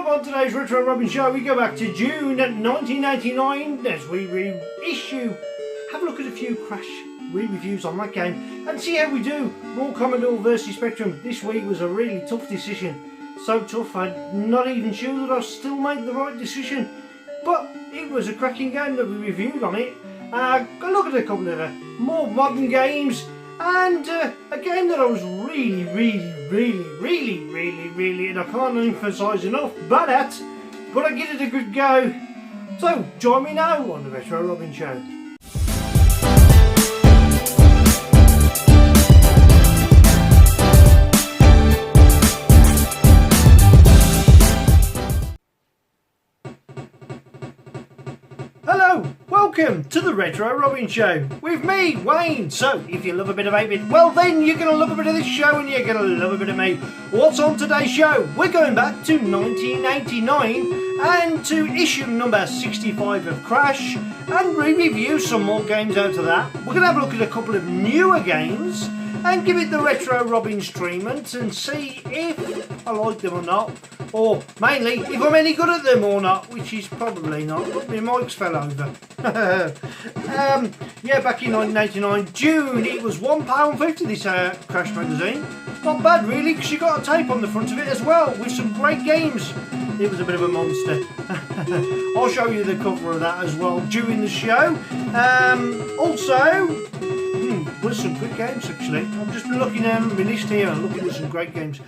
up on today's Retro Robin show, we go back to June 1989 as we reissue, have a look at a few Crash re-reviews on that game and see how we do. More Commodore versus Spectrum. This week was a really tough decision. So tough, I'm not even sure that I'll still make the right decision. But it was a cracking game that we reviewed on it. Got a look at a couple of more modern games. And a game that I was really, and I can't emphasise enough, bad at, but I give it a good go. So, join me now on the Retro Robin Show. Hello, welcome to the Retro Robin Show with me, Wayne. So, if you love a bit of 8-bit, well then you're going to love a bit of this show and you're going to love a bit of me. What's on today's show? We're going back to 1989 and to issue number 65 of Crash and review some more games out of that. We're going to have a look at a couple of newer games and give it the Retro Robin's treatment and see if I like them or not, or mainly if I'm any good at them or not, which is probably not. Look, my mic's fell over. Yeah, back in 1989, June, it was £1.50 this Crash magazine. Not bad really, because you got a tape on the front of it as well, with some great games. It was a bit of a monster. I'll show you the cover of that as well during the show. Also, there's some good games actually. I'm just looking at my list here and looking at some great games.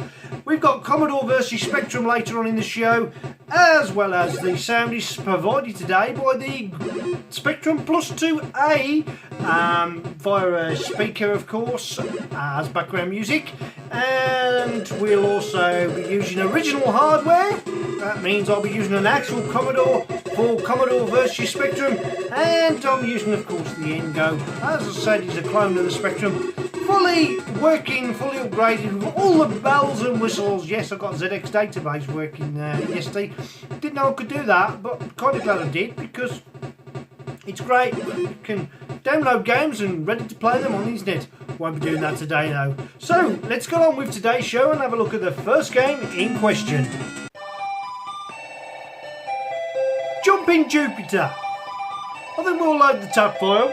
We've got Commodore versus Spectrum later on in the show, as well as the sound is provided today by the Spectrum Plus 2A via a speaker, of course, as background music. And we'll also be using original hardware. That means I'll be using an actual Commodore for Commodore versus Spectrum, and I'm using, of course, the Ingo. As I said, it's a clone of the Spectrum, fully working, fully upgraded with all the bells and whistles. Yes, I've got ZX database working yesterday. Didn't know I could do that, but kind of glad I did because it's great. You can download games and ready to play them on the internet. Won't be doing that today though. So let's get on with today's show and have a look at the first game in question. Jumping Jupiter. I think we'll load the tab file.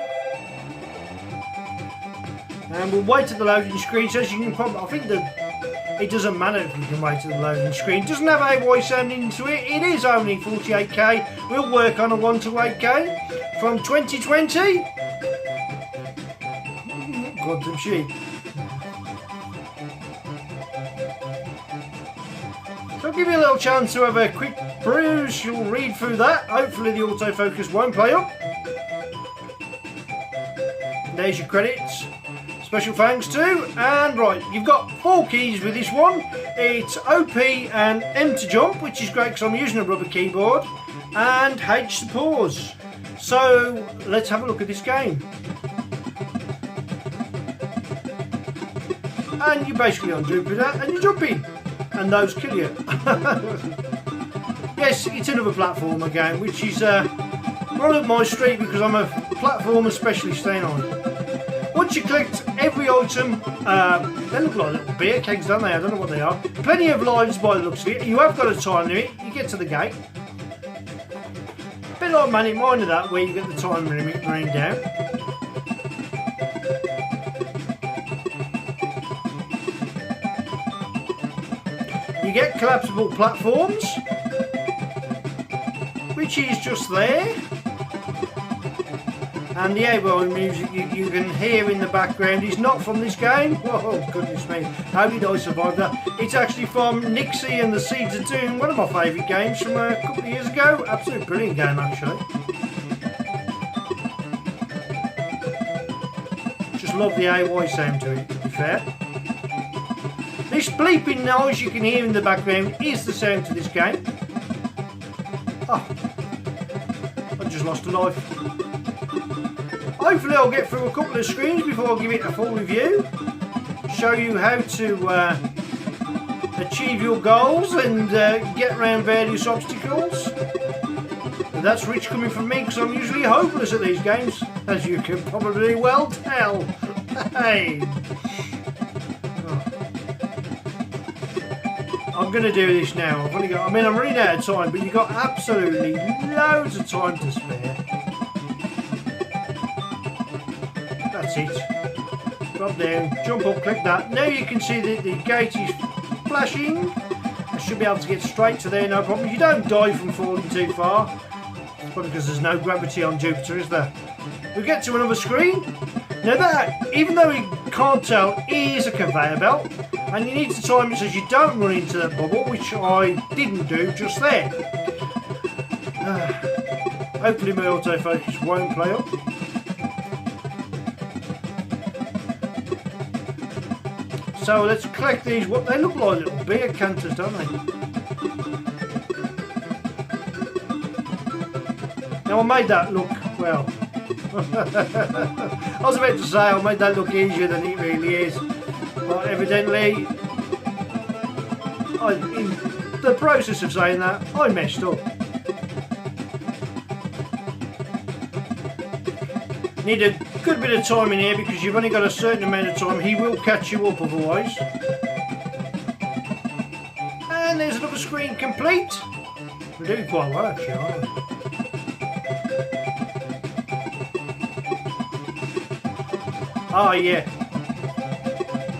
And we'll wait at the loading screen, so as you can probably, I think that it doesn't matter if we can wait at the loading screen. It doesn't have AY sound into it. It is only 48k. We'll work on a 1 to 8k from 2020. God, some sheep. So I'll give you a little chance to have a quick peruse. You'll read through that. Hopefully the autofocus won't play up. There's your credits. Special thanks to, and right, you've got 4 keys with this one. It's OP and M to jump, which is great because I'm using a rubber keyboard, and H to pause. So let's have a look at this game. And you're basically on Jupiter and you're jumping, and those kill you. Yes, it's another platformer game, which is right up my street because I'm a platformer specialist, ain't I? Once you collect every item, they look like little beer kegs, don't they? I don't know what they are. Plenty of lives by the looks of it. You have got a time limit. You get to the gate. A bit like Manic Miner that, where you get the time limit running down. You get collapsible platforms, which is just there. And the AY music you can hear in the background is not from this game. Oh goodness me, how did I survive that? It's actually from Nixie and the Seeds of Doom, one of my favourite games from a couple of years ago. Absolutely brilliant game actually. Just love the AY sound to it, to be fair. This bleeping noise you can hear in the background is the sound to this game. Oh, I just lost a life. Hopefully I'll get through a couple of screens before I give it a full review. Show you how to achieve your goals and get around various obstacles. And that's rich coming from me because I'm usually hopeless at these games, as you can probably well tell. Hey. I'm going to do this now. I've only got, I mean, I'm running out of time, but you've got absolutely loads of time to spare. That's it. Drop down, jump up, click that. Now you can see that the gate is flashing. I should be able to get straight to there, no problem. You don't die from falling too far. It's probably because there's no gravity on Jupiter, is there? We get to another screen. Now that, even though you can't tell, is a conveyor belt. And you need to time it so you don't run into that bubble, which I didn't do just there. Hopefully my autofocus won't play up. So let's collect these. What they look like, little beer canters, don't they? Now I made that look, well, I was about to say I made that look easier than it really is. But evidently, in the process of saying that, I messed up. Need a good bit of time in here because you've only got a certain amount of time. He will catch you up otherwise. And there's another screen complete. We're doing quite well actually, aren't we? Ah, yeah.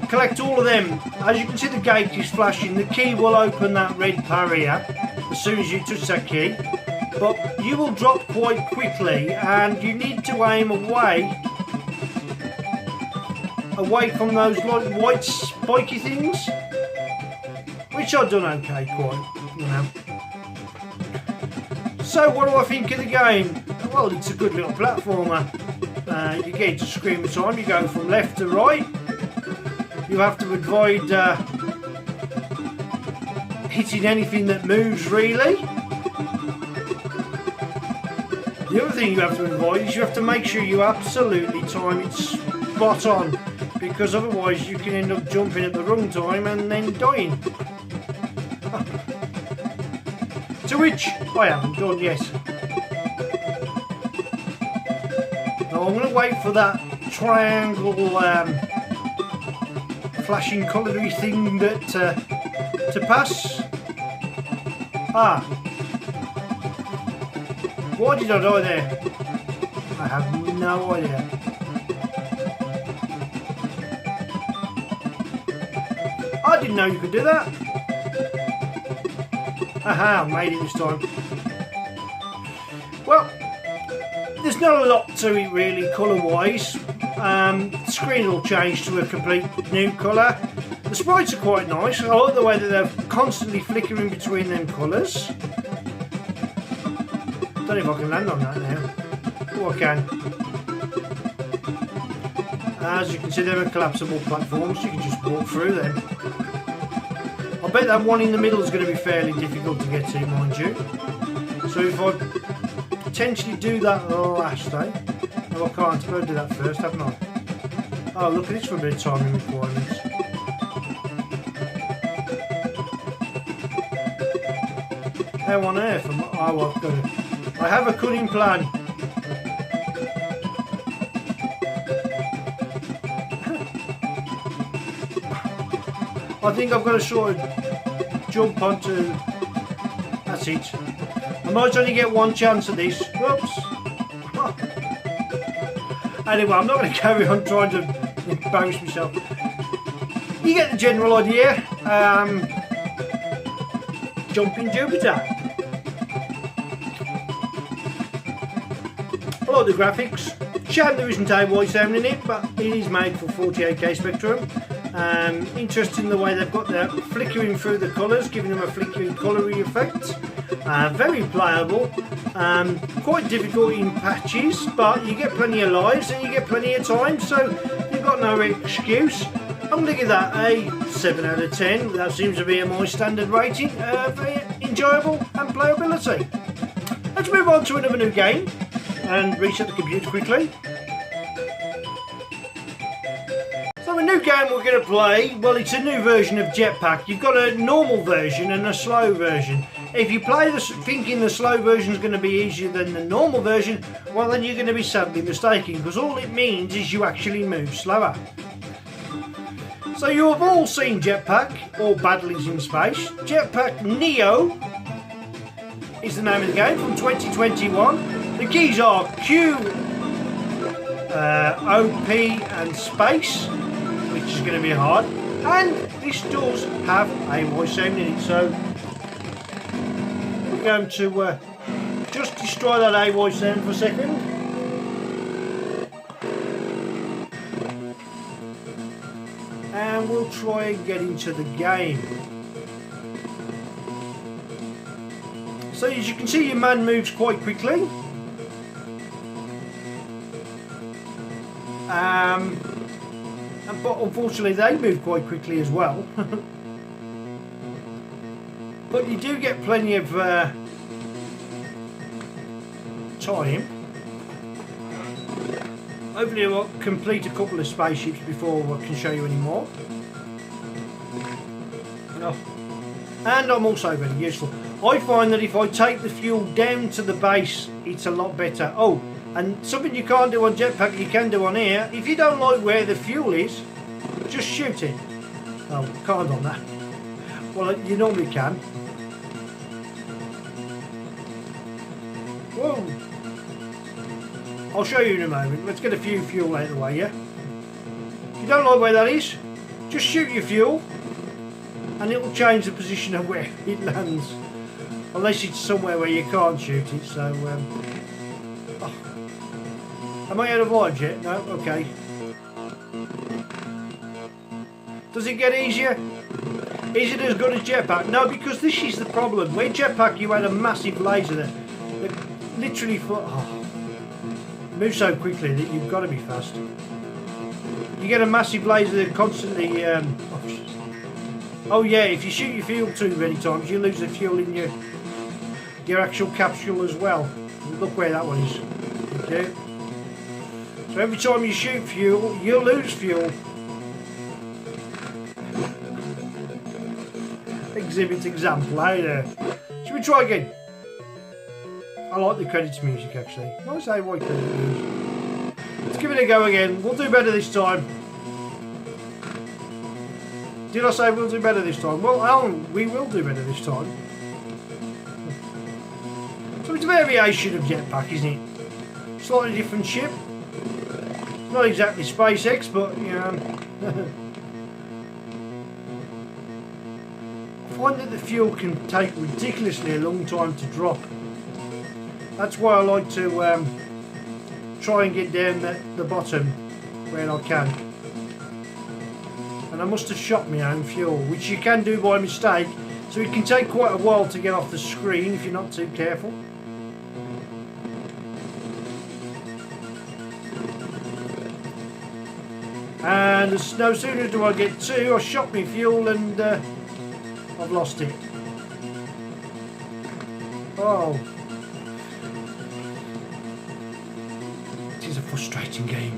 Collect all of them. As you can see, the gate is flashing. The key will open that red barrier as soon as you touch that key. But you will drop quite quickly, and you need to aim away from those like white spiky things, which I've done okay, quite, you know. So, what do I think of the game? Well, it's a good little platformer. You get to screen of time. You go from left to right. You have to avoid hitting anything that moves, really. The other thing you have to avoid is you have to make sure you absolutely time it spot on, because otherwise you can end up jumping at the wrong time and then dying. To which I haven't done yet. Now I'm going to wait for that triangle flashing coloury thing that to pass. Why did I die there? I have no idea. I didn't know you could do that. Aha, I made it this time. Well, there's not a lot to it really colour-wise. The screen will change to a complete new colour. The sprites are quite nice. I like the way that they're constantly flickering between them colours. I don't know if I can land on that now. Oh, I can. As you can see, they're collapsible platforms. You can just walk through them. I bet that one in the middle is going to be fairly difficult to get to, mind you. So if I potentially do that last day, no, I can't. I've got to do that first, haven't I? Oh, look at this for a bit of timing requirements. How on earth am I? Oh, I've got to. I have a cunning plan. I think I've got to sort of jump onto. That's it. I might only get one chance at this. Whoops. Anyway, I'm not going to carry on trying to embarrass myself. You get the general idea. Jumping Jupiter. I like the graphics. Shame there isn't a white sound in it, but it is made for 48K Spectrum. Interesting the way they've got their flickering through the colours, giving them a flickering coloury effect. Very playable. Quite difficult in patches, but you get plenty of lives and you get plenty of time, so you've got no excuse. I'm going to give that a 7 out of 10. That seems to be my standard rating. Very enjoyable and playability. Let's move on to another new game and reset the computer quickly. So a new game we're going to play, well, it's a new version of Jetpack. You've got a normal version and a slow version. If you play this thinking the slow version is going to be easier than the normal version, well then you're going to be sadly mistaken, because all it means is you actually move slower. So So you have all seen Jetpack or Baddies in Space. Jetpack Neo is the name of the game from 2021. The keys are Q, OP and space, which is going to be hard. And this does have a voice sound in it, so we're going to just destroy that A voice sound for a second. And we'll try and get into the game. So as you can see, your man moves quite quickly. But unfortunately they move quite quickly as well. But you do get plenty of time. Hopefully we'll complete a couple of spaceships before I can show you any more. Oh. And I'm also very useful. I find that if I take the fuel down to the base, it's a lot better. Oh, and something you can't do on Jetpack, you can do on here. If you don't like where the fuel is, just shoot it. Oh, can't on that. Well, you normally can. Whoa. I'll show you in a moment. Let's get a few fuel out of the way, yeah? If you don't like where that is, just shoot your fuel and it will change the position of where it lands. Unless it's somewhere where you can't shoot it, so... oh. Am I out of lives yet? No? Okay. Does it get easier? Is it as good as Jetpack? No, because this is the problem. With Jetpack you had a massive laser that literally... moves so quickly that you've got to be fast. You get a massive laser that constantly... oh yeah, if you shoot your fuel too many times, you lose the fuel in your actual capsule as well. Look where that one is. Okay. So every time you shoot fuel, you lose fuel. Exhibit example, hey there. Should we try again? I like the credits music actually. Nice AY credit music. Let's give it a go again. We'll do better this time. Did I say we'll do better this time? Well, Alan, we will do better this time. So it's a variation of Jetpack, isn't it? Slightly different ship. Not exactly SpaceX, but you know. I find that the fuel can take ridiculously a long time to drop. That's why I like to try and get down the bottom where I can. And I must have shot my own fuel, which you can do by mistake, so it can take quite a while to get off the screen if you're not too careful. And no sooner do I get to, I shot my fuel and I've lost it. Oh. It is a frustrating game.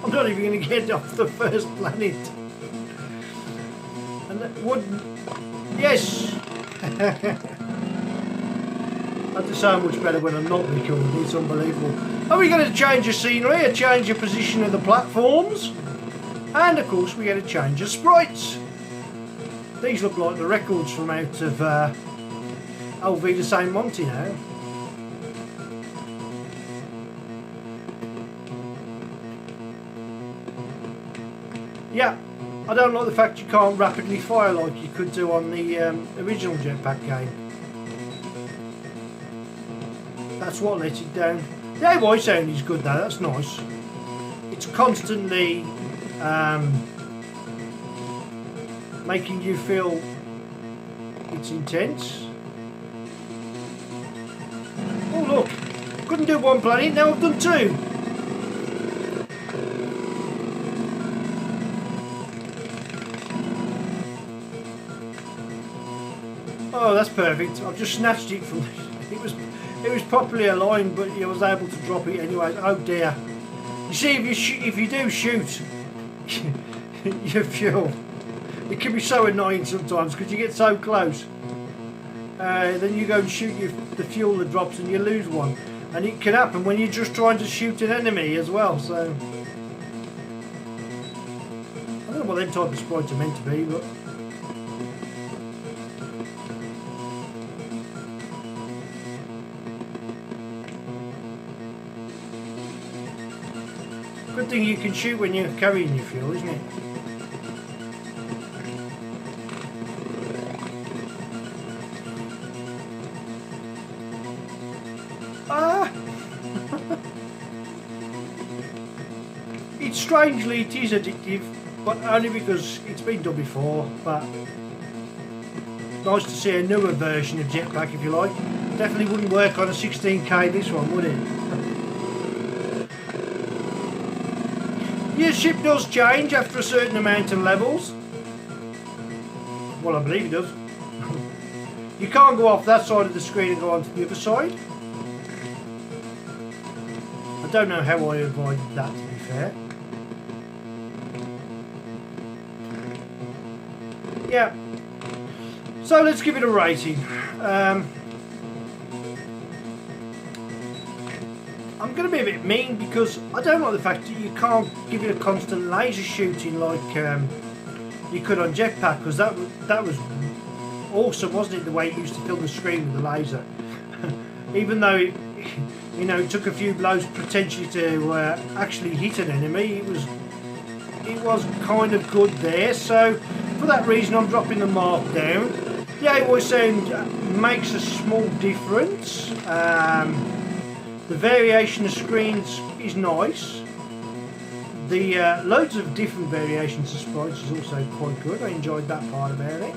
I'm not even going to get off the first planet. And that wouldn't... Yes! That is so much better when I'm not recording. It's unbelievable. Are we going to change the scenery, a change the position of the platforms? And of course we get a change of sprites. These look like the records from out of LV de Saint Monty now. Yeah, I don't like the fact you can't rapidly fire like you could do on the original Jetpack game. That's what lets it down. The AY sound is good though, that's nice. It's constantly making you feel it's intense. Oh look, couldn't do one planet, now I've done two. Oh, that's perfect. I've just snatched it from... It was properly aligned, but I was able to drop it anyway. Oh dear. You see, if you do shoot your fuel, it can be so annoying sometimes because you get so close then you go and shoot the fuel that drops and you lose one. And it can happen when you're just trying to shoot an enemy as well, so... I don't know what them type of sprites are meant to be, but... Good thing you can shoot when you're carrying your fuel, isn't it? Strangely, it is addictive, but only because it's been done before. But nice to see a newer version of Jetpack, if you like. Definitely wouldn't work on a 16k this one, would it? Your ship does change after a certain amount of levels. Well, I believe it does. You can't go off that side of the screen and go onto the other side. I don't know how I avoided that, to be fair. Yeah, so let's give it a rating. I'm going to be a bit mean because I don't like the fact that you can't give it a constant laser shooting like you could on Jetpack, because that was awesome, wasn't it, the way it used to fill the screen with the laser. Even though it, you know, it took a few blows potentially to actually hit an enemy, it was kind of good there. So for that reason, I'm dropping the mark down. The AOI sound makes a small difference. The variation of screens is nice. The loads of different variations of sprites is also quite good. I enjoyed that part about it.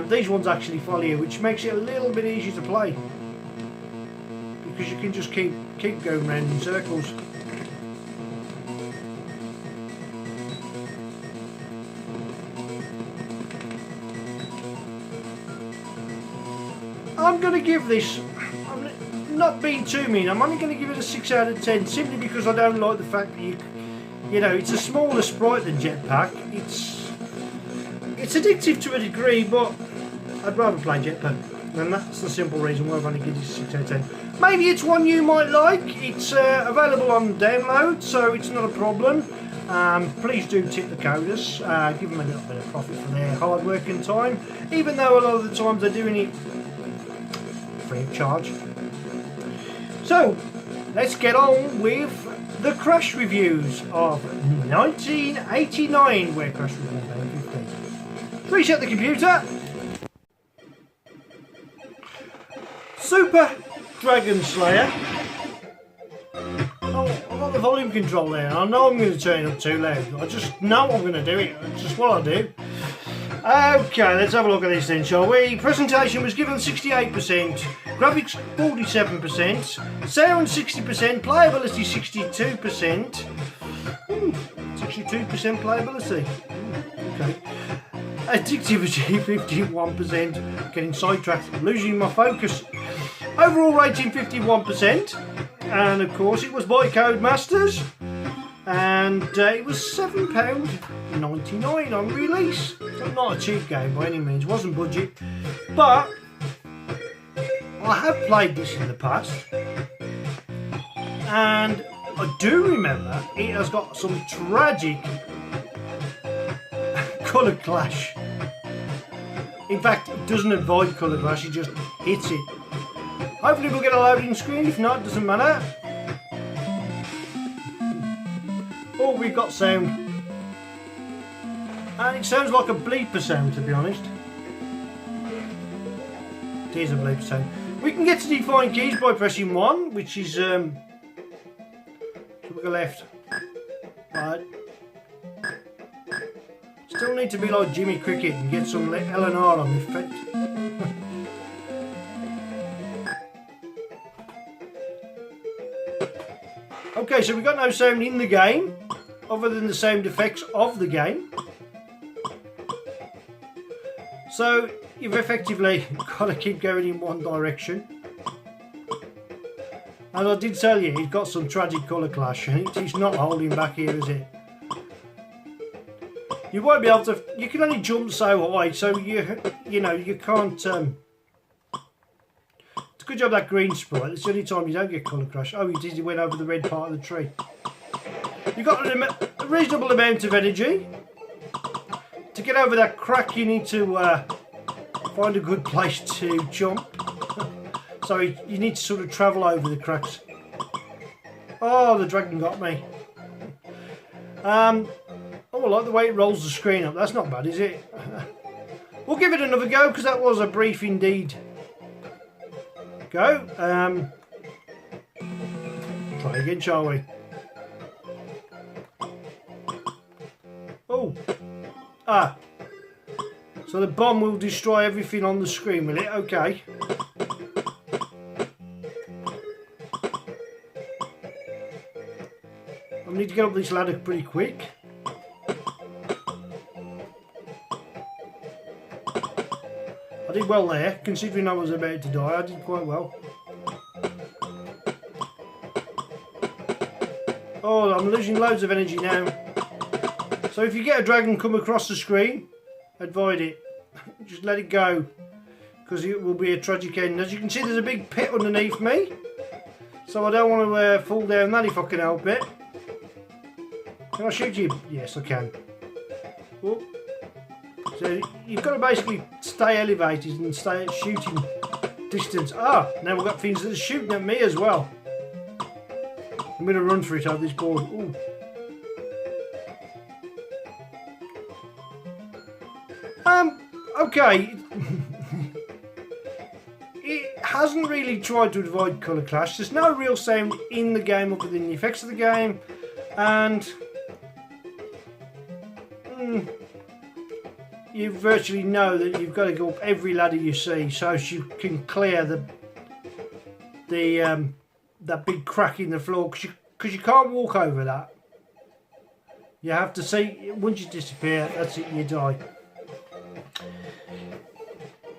These ones actually follow you, which makes it a little bit easier to play, because you can just keep going round in circles. I'm going to give this, I'm not being too mean, I'm only going to give it a 6 out of 10, simply because I don't like the fact that you know, it's a smaller sprite than Jetpack. It's addictive to a degree, but I'd rather play Jetpack, and that's the simple reason why I've only given it a 6 out of 10. Maybe it's one you might like. It's available on download, so it's not a problem. Please do tip the coders, give them a little bit of profit for their hard work and time, even though a lot of the times they're doing it free of charge. So let's get on with the Crash reviews of 1989, where Crash was made 15. Reset the computer. Super Dragon Slayer. Oh, I've got the volume control there. I know I'm going to turn it up too loud. I just know I'm going to do it. It's just what I do. Okay, let's have a look at this then, shall we? Presentation was given 68%, graphics 47%, sound 60%, playability 62%. 62% playability. Okay. Addictivity 51%, getting sidetracked, losing my focus. Overall rating 51%, and of course it was by Codemasters, and it was £7.99 on release. So not a cheap game by any means, wasn't budget, but I have played this in the past, and I do remember it has got some tragic colour clash. In fact, it doesn't avoid colour clash, it just hits it. Hopefully we'll get a loading screen, if not, it doesn't matter. Oh, we've got sound. And it sounds like a bleeper sound, to be honest. It is a bleeper sound. We can get to define keys by pressing 1, which is so we go left. Right. Still need to be like Jimmy Cricket and get some L&R on the effect. Okay, so we've got no sound in the game, other than the sound effects of the game. So you've effectively got to keep going in one direction. And I did tell you, it's got some tragic colour clash, and it's not holding back here, is it? You won't be able to. You can only jump so high, so you know you can't. It's a good job that green sprite. It's the only time you don't get colour crash. Oh, you did. You went over the red part of the tree. You got a reasonable amount of energy. To get over that crack, you need to find a good place to jump. So you need to sort of travel over the cracks. Oh, the dragon got me. Oh, I like the way it rolls the screen up. That's not bad, is it? We'll give it another go because that was a brief indeed. Go. Try again, shall we? Oh. Ah. So the bomb will destroy everything on the screen, will it? Okay. I need to get up this ladder pretty quick. I did well there, considering I was about to die. I did quite well. Oh, I'm losing loads of energy now. So if you get a dragon come across the screen, avoid it. Just let it go, because it will be a tragic end. As you can see, there's a big pit underneath me, so I don't want to fall down that if I can help it. Can I shoot you? Yes, I can. Oh. So you've got to basically stay elevated and stay at shooting distance. Ah, now we've got things that are shooting at me as well. I'm going to run for it over this board. Ooh. Okay. It hasn't really tried to avoid colour clash. There's no real sound in the game other than the effects of the game, and you virtually know that you've got to go up every ladder you see so you can clear that big crack in the floor, because you can't walk over that. You have to see, once you disappear, that's it, you die.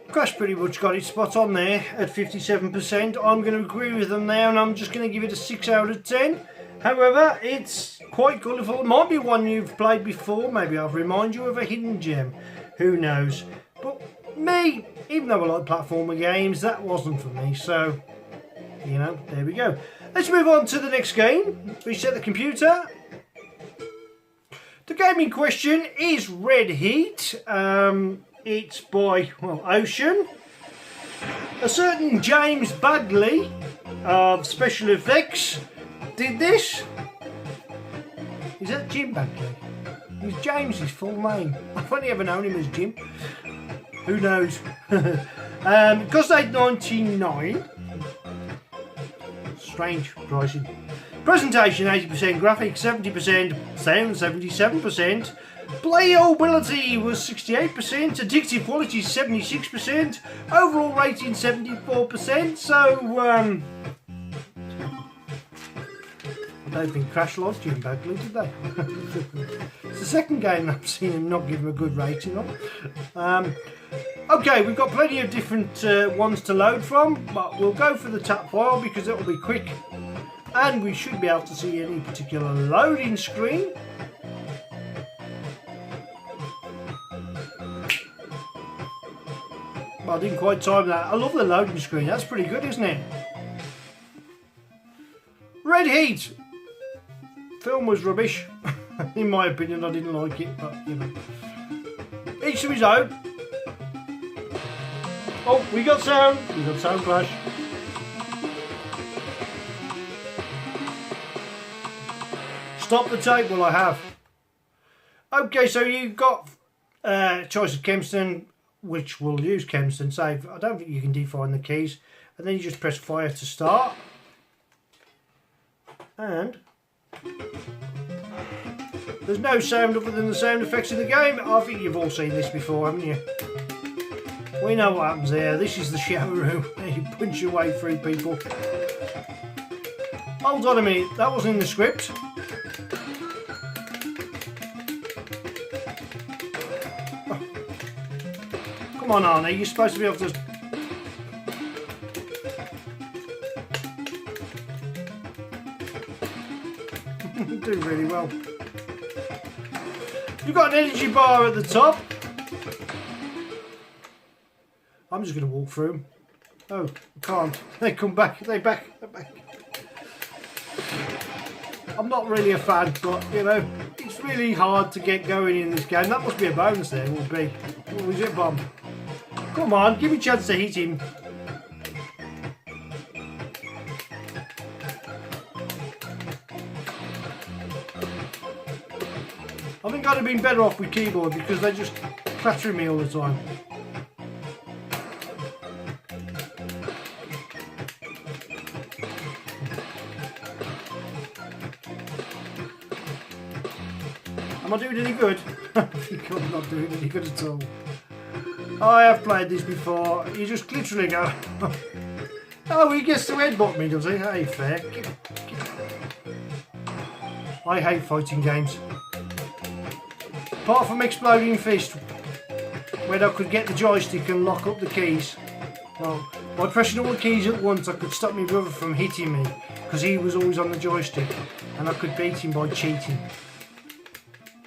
Crash pretty much got it spot on there at 57%. I'm going to agree with them there, and I'm just going to give it a 6 out of 10. However, it's quite colourful. It might be one you've played before. Maybe I'll remind you of a hidden gem. Who knows? But me, even though I like platformer games, that wasn't for me. So, you know, there we go. Let's move on to the next game. Reset the computer. The game in question is Red Heat. It's by, well, Ocean. A certain James Bagley of Special Effects did this. Is that Jim Bagley? Is James his full name? I've only ever known him as Jim. Who knows? Cost $8.99. Strange pricing. Presentation 80%, graphics 70%, sound 77%. Playability was 68%, addictive quality 76%, overall rating 74%, so I don't think Crash lost Jim Bagley, did they? It's the second game I've seen him not give him a good rating on. Okay, we've got plenty of different ones to load from, but we'll go for the tap file because it will be quick and we should be able to see any particular loading screen. I didn't quite time that. I love the loading screen. That's pretty good, isn't it? Red Heat. Film was rubbish. In my opinion, I didn't like it, but you know. Each to his own. Oh, we got sound. We got sound clash. Stop the tape. Well, I have. Okay, so you've got choice of Kempston, which will use Kempston save. I don't think you can define the keys, and then you just press fire to start, and there's no sound other than the sound effects of the game. I think you've all seen this before, haven't you? We know what happens there. This is the shower room. You punch your way through people. Hold on a minute, that wasn't in the script. Come on, Arnie, you're supposed to be able to... do really well. You've got an energy bar at the top. I'm just going to walk through them. Oh, I can't. They come back. They're back. I'm not really a fan, but you know, it's really hard to get going in this game. That must be a bonus there, will be. What was it, bomb? Come on, give me a chance to hit him. I think I'd have been better off with keyboard because they're just clattering me all the time. Am I doing any good? I think I'm not doing any good at all. I have played this before. You just literally go, oh, he gets to headbutt me, does he? Hey, fair. I hate fighting games. Apart from Exploding Fist, where I could get the joystick and lock up the keys. Well, by pressing all the keys at once, I could stop my brother from hitting me, because he was always on the joystick, and I could beat him by cheating.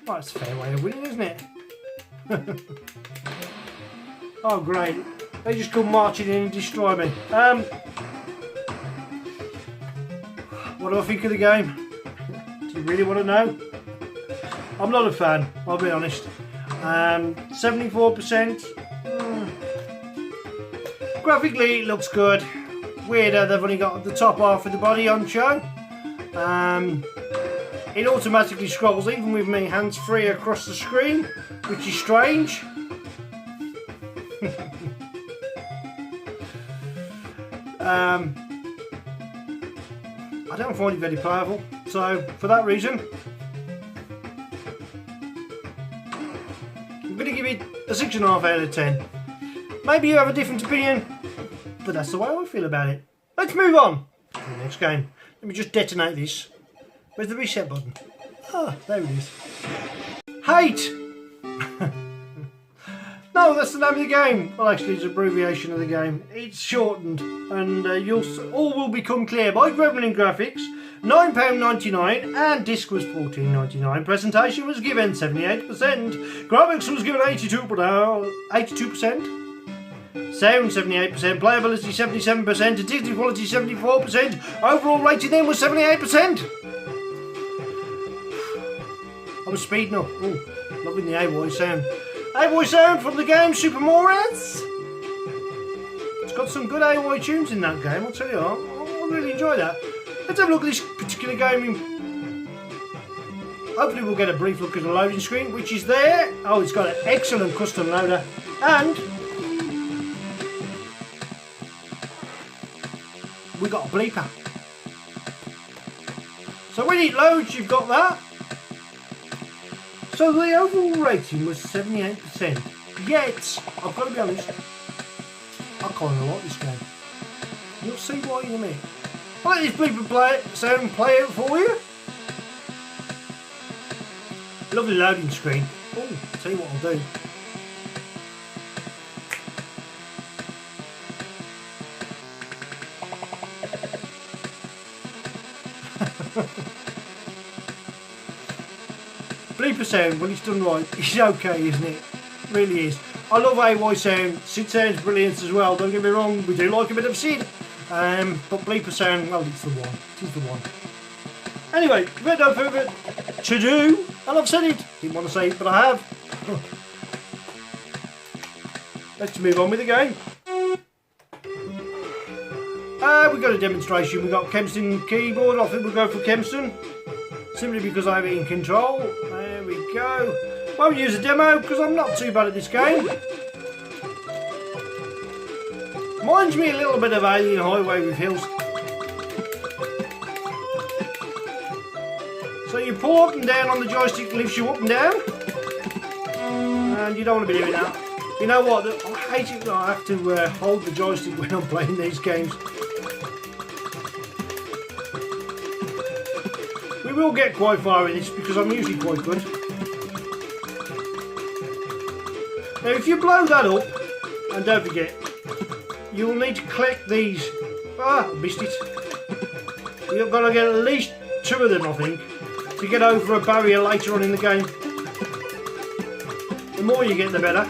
Well, that's a fair way of winning, isn't it? Oh, great. They just come marching in and destroy me. What do I think of the game? Do you really want to know? I'm not a fan, I'll be honest. 74%. Graphically, it looks good. Weird how they've only got the top half of the body on show. It automatically scrolls even with my hands free across the screen, which is strange. I don't find it very powerful, so for that reason I'm going to give it a 6.5 out of 10. Maybe you have a different opinion, but that's the way I feel about it. Let's move on to the next game. Let me just detonate this. Where's the reset button? Ah, there it is. Hate! No, that's the name of the game. Well, actually, it's an abbreviation of the game. It's shortened, and all will become clear by Gremlin Graphics. £9.99 and disc was $14.99. Presentation was given 78%. Graphics was given 82%. Sound 78%. Playability 77%. Digital quality 74%. Overall rating then was 78%. I was speeding up. Oh, loving the A-Boy sound. A-Boy sound from the game Super Mario. It's got some good A-Boy tunes in that game, I'll tell you what. I really enjoy that. Let's have a look at this particular game. Hopefully we'll get a brief look at the loading screen, which is there. Oh, it's got an excellent custom loader. And we got a bleeper. So when it loads, you've got that. So the overall rating was 78%. Yet, I've got to be honest, I kind of like this game. You'll see why in a minute. I'll let this bleeper play out for you. Lovely loading screen. Oh, I'll tell you what I'll do. Bleeper sound, when it's done right, it's okay, isn't it? Really is. I love AY sound. Sid sounds brilliant as well, don't get me wrong, we do like a bit of Sid. But bleeper sound, well, it's the one. It is the one. Anyway, without no further to do, and I've said it, didn't want to say it, but I have. Let's move on with the game. We've got a demonstration. We've got Kempston keyboard. I think we'll go for Kempston. Simply because I have it in control. There we go. Won't use a demo because I'm not too bad at this game. Reminds me a little bit of Alien Highway with hills. So you pull up and down on the joystick, lifts you up and down. And you don't want to be doing that. You know what? I hate it when I have to hold the joystick when I'm playing these games. We will get quite far in this because I'm usually quite good. Now if you blow that up, and don't forget, you'll need to collect these. Ah, I missed it. You've got to get at least 2 of them, I think, to get over a barrier later on in the game. The more you get, the better.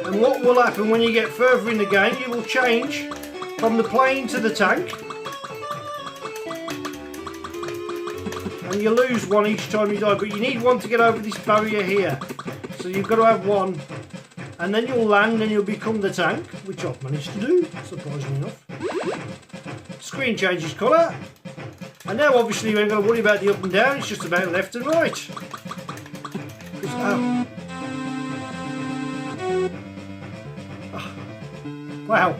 And what will happen when you get further in the game, you will change from the plane to the tank. And you lose one each time you die, but you need one to get over this barrier here. So you've got to have one. And then you'll land and you'll become the tank, which I've managed to do, surprisingly enough. Screen changes colour. And now obviously we ain't got to worry about the up and down, it's just about left and right. Wow,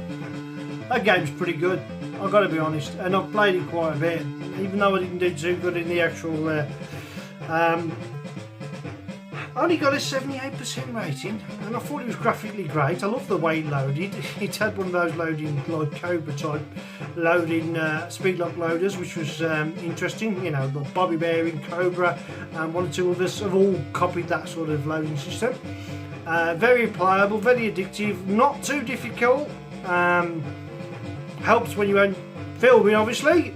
that game's pretty good, I've got to be honest, and I've played it quite a bit, even though I didn't do too good in the actual I only got a 78% rating, and I thought it was graphically great. I love the way it loaded. It had one of those loading, like Cobra type loading speed lock loaders, which was interesting. You know, the Bobby Bear in Cobra and one or two others have all copied that sort of loading system. Very playable, very addictive, not too difficult. Helps when you own filming, obviously.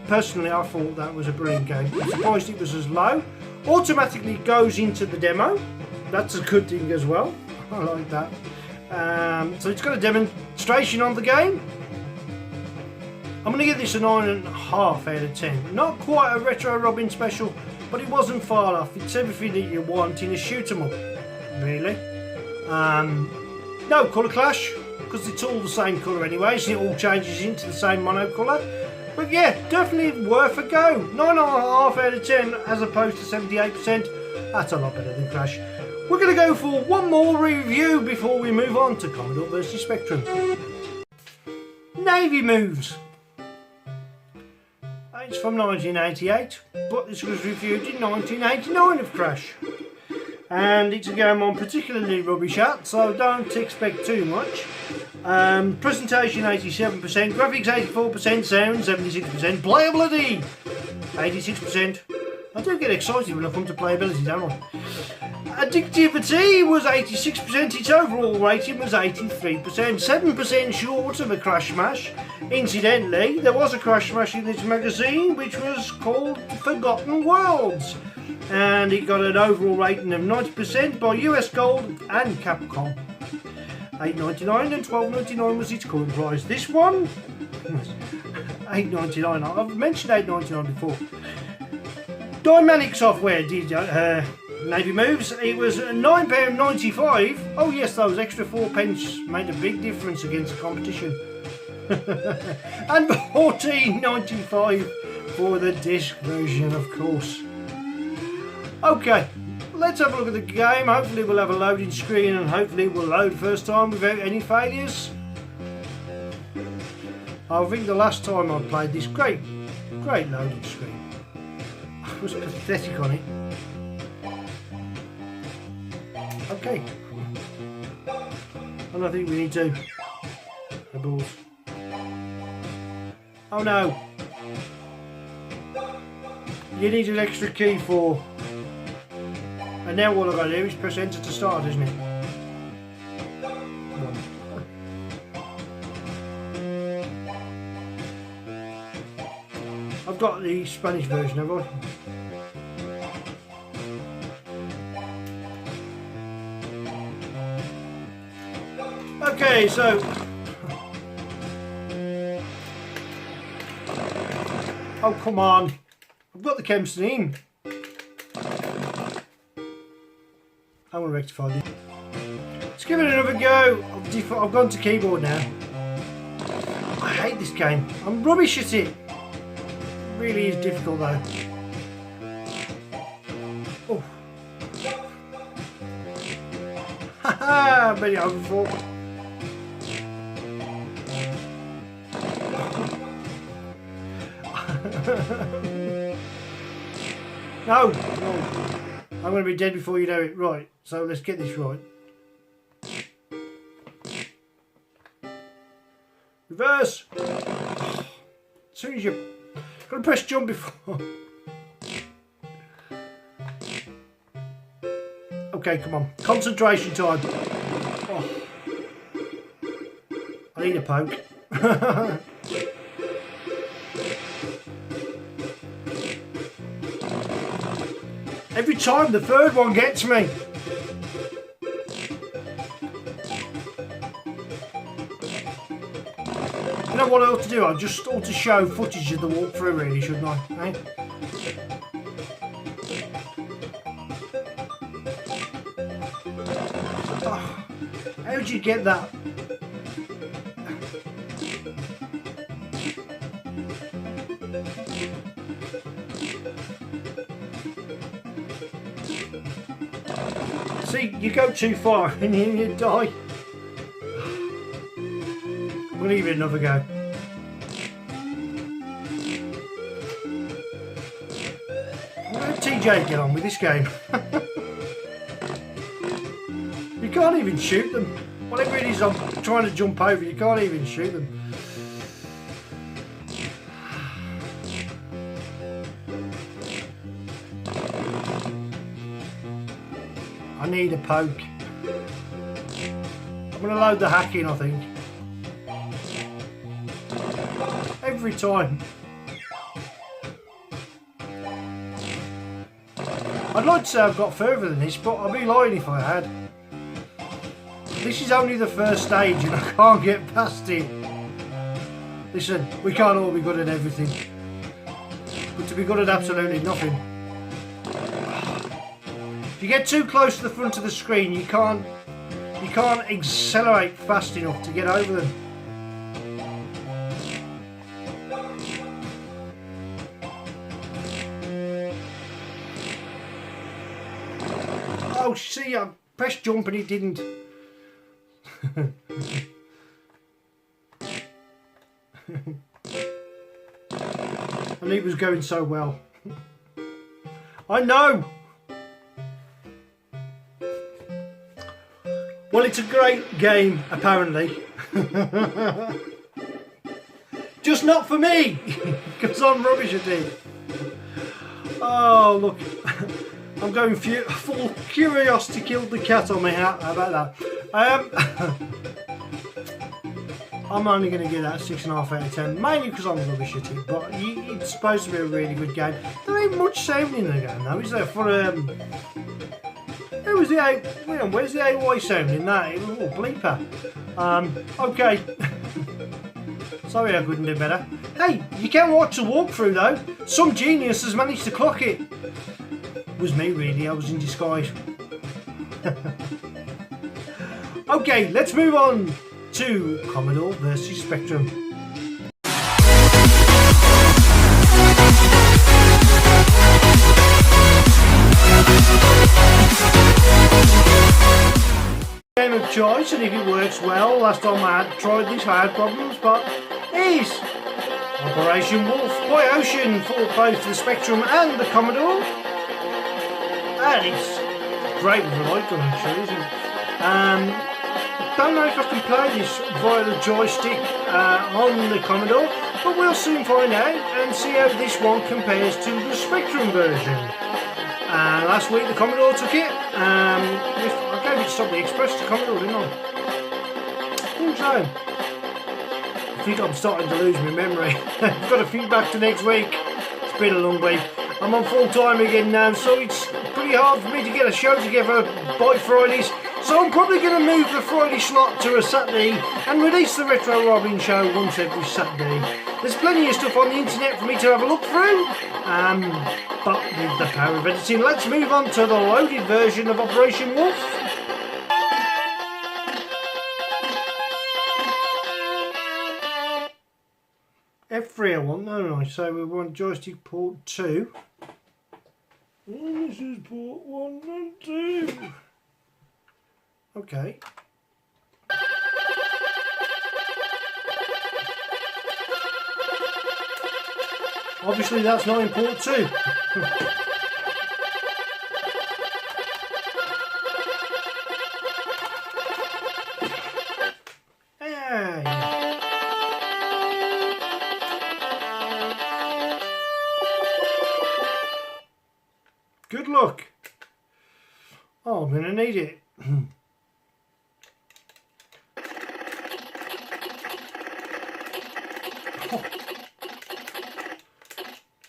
Personally, I thought that was a brilliant game. I'm surprised it was as low. Automatically goes into the demo. That's a good thing as well. I like that. So it's got a demonstration on the game. I'm going to give this a 9.5 out of 10. Not quite a Retro Robin special, but it wasn't far off. It's everything that you want in a shoot 'em up, really. No colour clash, because it's all the same colour anyway, so it all changes into the same mono colour. But yeah, definitely worth a go. 9.5 out of 10 as opposed to 78%. That's a lot better than Crash. We're going to go for one more review before we move on to Commodore vs Spectrum. Navy Moves. It's from 1988, but this was reviewed in 1989 of Crash. And it's a game I'm particularly rubbish at, so don't expect too much. Presentation 87%, graphics 84%, sound 76%, playability 86%. I do get excited when I come to playability, don't I? Addictivity was 86%, its overall rating was 83%, 7% short of a Crash Smash. Incidentally, there was a Crash Smash in this magazine which was called Forgotten Worlds, and it got an overall rating of 90% by US Gold and Capcom. $8.99 and $12.99 was its current price. This one, $8.99. I've mentioned $8.99 before. Dynamic Software did Navy Moves. It was £9.95. Oh yes, those extra 4 pence made a big difference against the competition. And £14.95 for the disc version, of course. Okay, let's have a look at the game. Hopefully we'll have a loading screen and hopefully it will load first time without any failures. I think the last time I played this, great loading screen. I was pathetic on it. Okay. And I think we need to. The balls. Oh no. You need an extra key for. And now all I've got to do is press enter to start, isn't it? I've got the Spanish version, have I? Okay, so oh come on, I've got the chemistry in. I'm going to rectify this. Let's give it another go. I've gone to keyboard now. I hate this game. I'm rubbish at it. It really is difficult though. Oh. Haha, many over before. No, no. I'm going to be dead before you know it. Right, so let's get this right. Reverse. As soon as you're going to press jump before. Okay, come on. Concentration time. Oh. I need a poke. Every time the third one gets me. You know what I ought to do? I just ought to show footage of the walkthrough, really, shouldn't I? Eh? Oh, how'd you get that? See, you go too far and you die. I'm going to give it another go. How did TJ get on with this game? You can't even shoot them. Whatever it is I'm trying to jump over, you can't even shoot them. I need a poke. I'm going to load the hack in, I think. Every time. I'd like to say I've got further than this, but I'd be lying if I had. This is only the first stage and I can't get past it. Listen, we can't all be good at everything. But to be good at absolutely nothing. If you get too close to the front of the screen, you can't accelerate fast enough to get over them. Oh, see, I pressed jump and it didn't. And it was going so well. I know. Well, it's a great game, apparently. Just not for me, because I'm rubbish at it. Oh, look. I'm going full curiosity killed the cat on my hat. How about that? I'm only going to give that 6.5 out of 10, mainly because I'm rubbish at it, but it's supposed to be a really good game. There ain't much sound in the game though, is there? For where's the AY sound in that? Oh, bleeper. Okay. Sorry I couldn't do better. Hey, you can watch the walkthrough though. Some genius has managed to clock it. It was me really, I was in disguise. Okay, let's move on to Commodore versus Spectrum. Game of choice, and if it works well, last time I had tried this I had problems, but is Operation Wolf by Ocean for both the Spectrum and the Commodore. And it's great with the light gun actually, isn't it? Don't know if I can play this via the joystick on the Commodore, but we'll soon find out and see how this one compares to the Spectrum version. Last week the Commodore took it. I gave it Stop the Express to Commodore, didn't I? I think so. I think I'm starting to lose my memory. I've got to think back to next week. It's been a long week. I'm on full time again now, so it's pretty hard for me to get a show together by Fridays. So I'm probably going to move the Friday slot to a Saturday and release the Retro Robin show once every Saturday. There's plenty of stuff on the internet for me to have a look through, but with the power of editing, let's move on to the loaded version of Operation Wolf. F3 I want, no, so we want joystick port 2. And this is port 1 and 2. Okay. Obviously that's not in port 2. Good luck. Oh, I'm going to need it.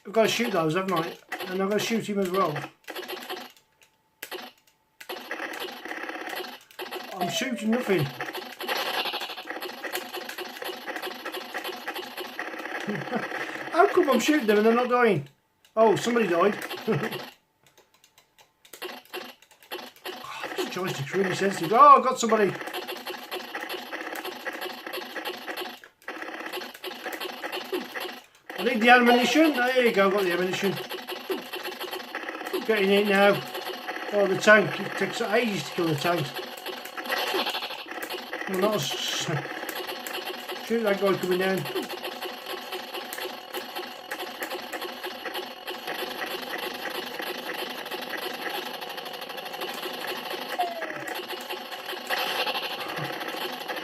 I've got to shoot those, haven't I? And I've got to shoot him as well. I'm shooting nothing. How come I'm shooting them and they're not dying? Oh, somebody died. This joystick's really sensitive. Oh, I got somebody. I need the ammunition. There you go, got the ammunition. Getting in now. Oh, the tank. It takes ages to kill the tanks. Well, not shoot that guy coming down.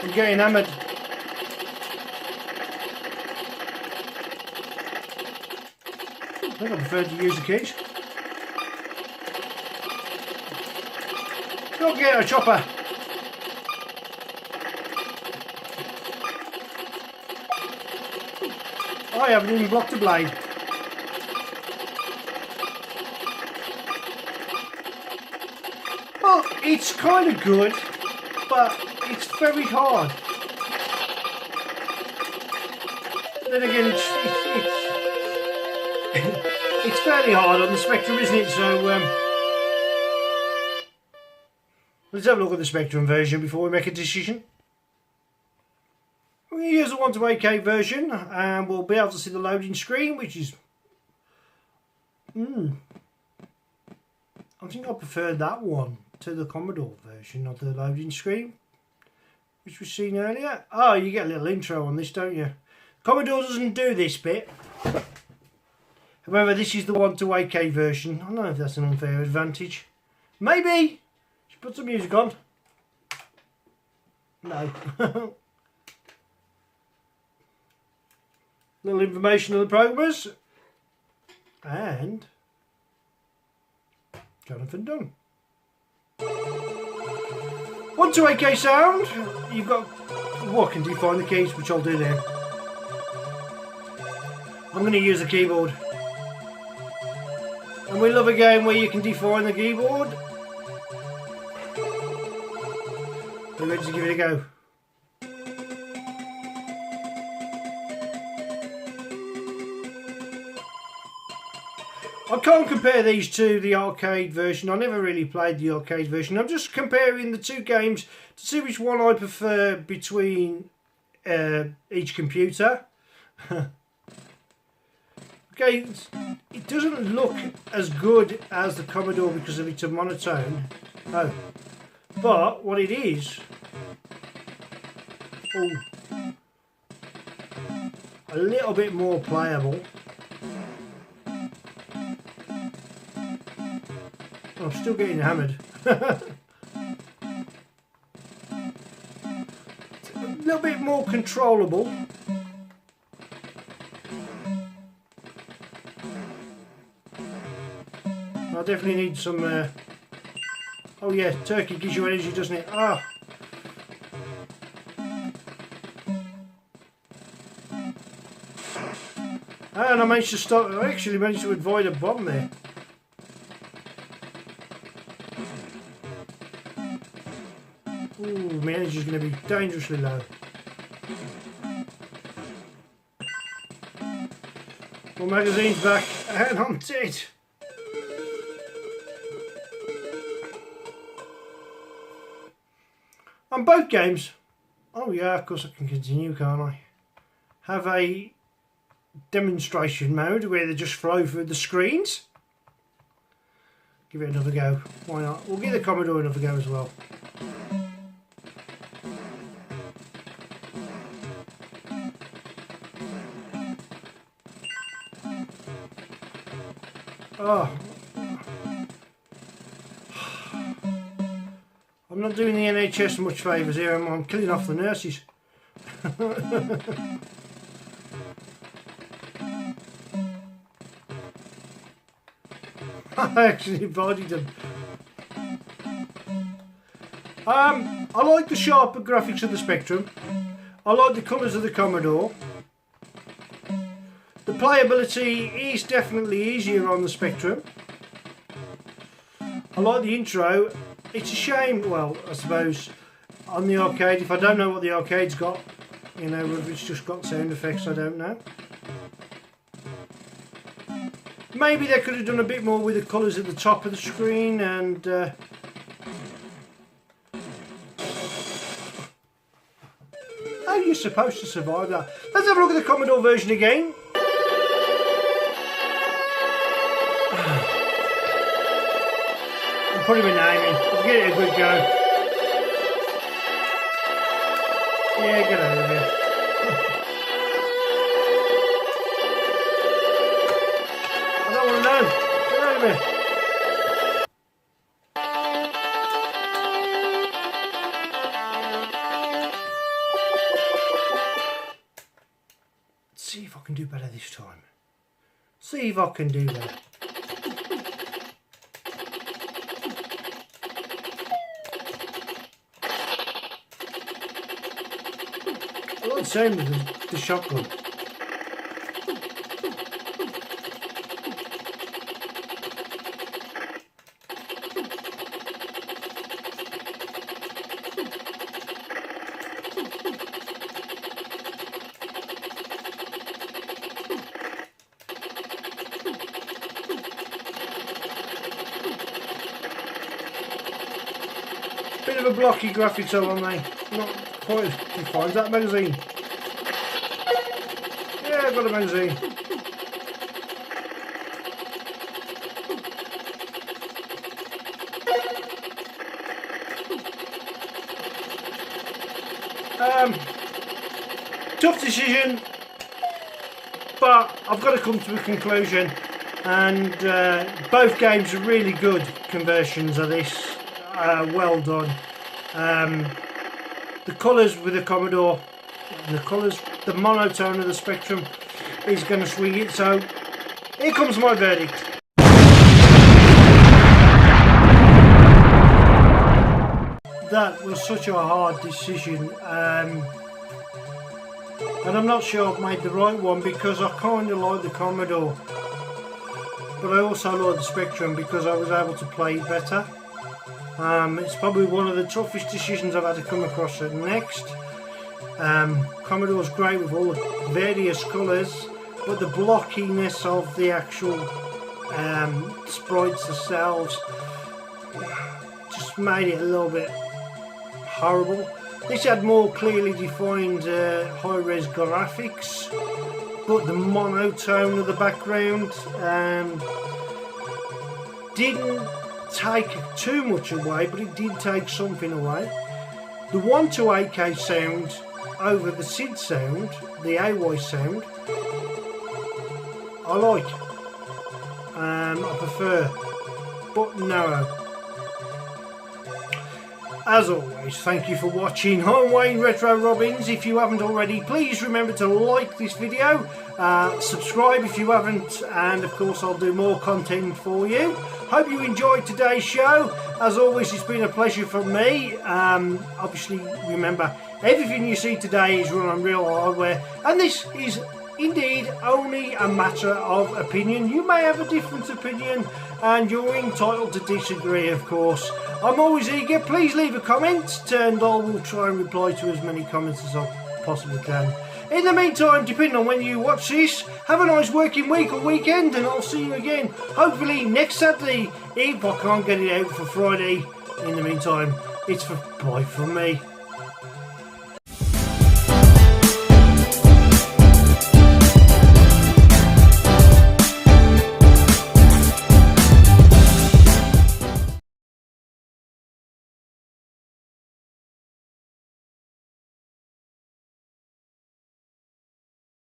I'm getting hammered. I think I prefer to use the keys. Don't get a chopper. I haven't even blocked a blade. Well, it's kind of good, but it's very hard. Then again, it's fairly hard on the Spectrum, isn't it? So let's have a look at the Spectrum version before we make a decision. We're going to use the 1 to 8K version, and we'll be able to see the loading screen, which is I think I prefer that one to the Commodore version of the loading screen, which we've seen earlier. Oh, you get a little intro on this, don't you? Commodore doesn't do this bit. However, this is the 1 to 8K version. I don't know if that's an unfair advantage. Maybe. Should put some music on. No. Little information on the programmers. And Jonathan Dunn. 1 to 8K sound. You've got what can define the keys, which I'll do now. I'm going to use the keyboard. And we love a game where you can define the keyboard. We're ready to give it a go. I can't compare these to the arcade version. I never really played the arcade version. I'm just comparing the two games to see which one I prefer between each computer. Okay, it doesn't look as good as the Commodore because of its monotone. Oh, but what it is, a little bit more playable. I'm still getting hammered. A little bit more controllable. I definitely need some oh yeah, turkey gives you energy, doesn't it? Ah. And I managed to stop. I actually managed to avoid a bomb there. Ooh, my energy is going to be dangerously low. My magazine's back and I'm dead. On both games, oh yeah, of course I can continue, can't I? Have a demonstration mode where they just flow through the screens. Give it another go. Why not? We'll give the Commodore another go as well. Oh. I'm not doing the NHS much favours here, I'm killing off the nurses. I actually bodied them. I like the sharper graphics of the Spectrum. I like the colours of the Commodore. The playability is definitely easier on the Spectrum. I like the intro. It's a shame, well, I suppose, on the arcade. If I don't know what the arcade's got, you know, if it's just got sound effects, I don't know. Maybe they could have done a bit more with the colours at the top of the screen and how are you supposed to survive that? Let's have a look at the Commodore version again. I'm putting my name in. Let's give it a good go. Yeah, get out of here. I don't want to know. Get out of here. Let's see if I can do better this time. See if I can do that. I like the sound of the shotgun. Bit of a blocky graphics on me. Not quite as defined. That magazine. Yeah, I've got a magazine. Tough decision, but I've got to come to a conclusion, and both games are really good conversions of this. Well done. The colours with the Commodore, the monotone of the Spectrum is going to swing it, so here comes my verdict. That was such a hard decision, and I'm not sure I've made the right one, because I kind of like the Commodore, but I also like the Spectrum because I was able to play it better. It's probably one of the toughest decisions I've had to come across at next. Commodore's great with all the various colours, but the blockiness of the actual sprites themselves just made it a little bit horrible. This had more clearly defined high-res graphics, but the monotone of the background didn't take too much away, but it did take something away. The 1 to 8K sound over the SID sound, the AY sound, I like. I prefer, but no. As always, thank you for watching. I'm Wayne Retro Robbins. If you haven't already, please remember to like this video, subscribe if you haven't, and of course I'll do more content for you. Hope you enjoyed today's show. As always, it's been a pleasure for me. Obviously, remember, everything you see today is run on real hardware, and this is indeed only a matter of opinion. You may have a different opinion, and you're entitled to disagree, of course. I'm always eager. Please leave a comment, and I will try and reply to as many comments as I possibly can. In the meantime, depending on when you watch this, have a nice working week or weekend, and I'll see you again, hopefully next Saturday, if I can't get it out for Friday. In the meantime, it's bye from me.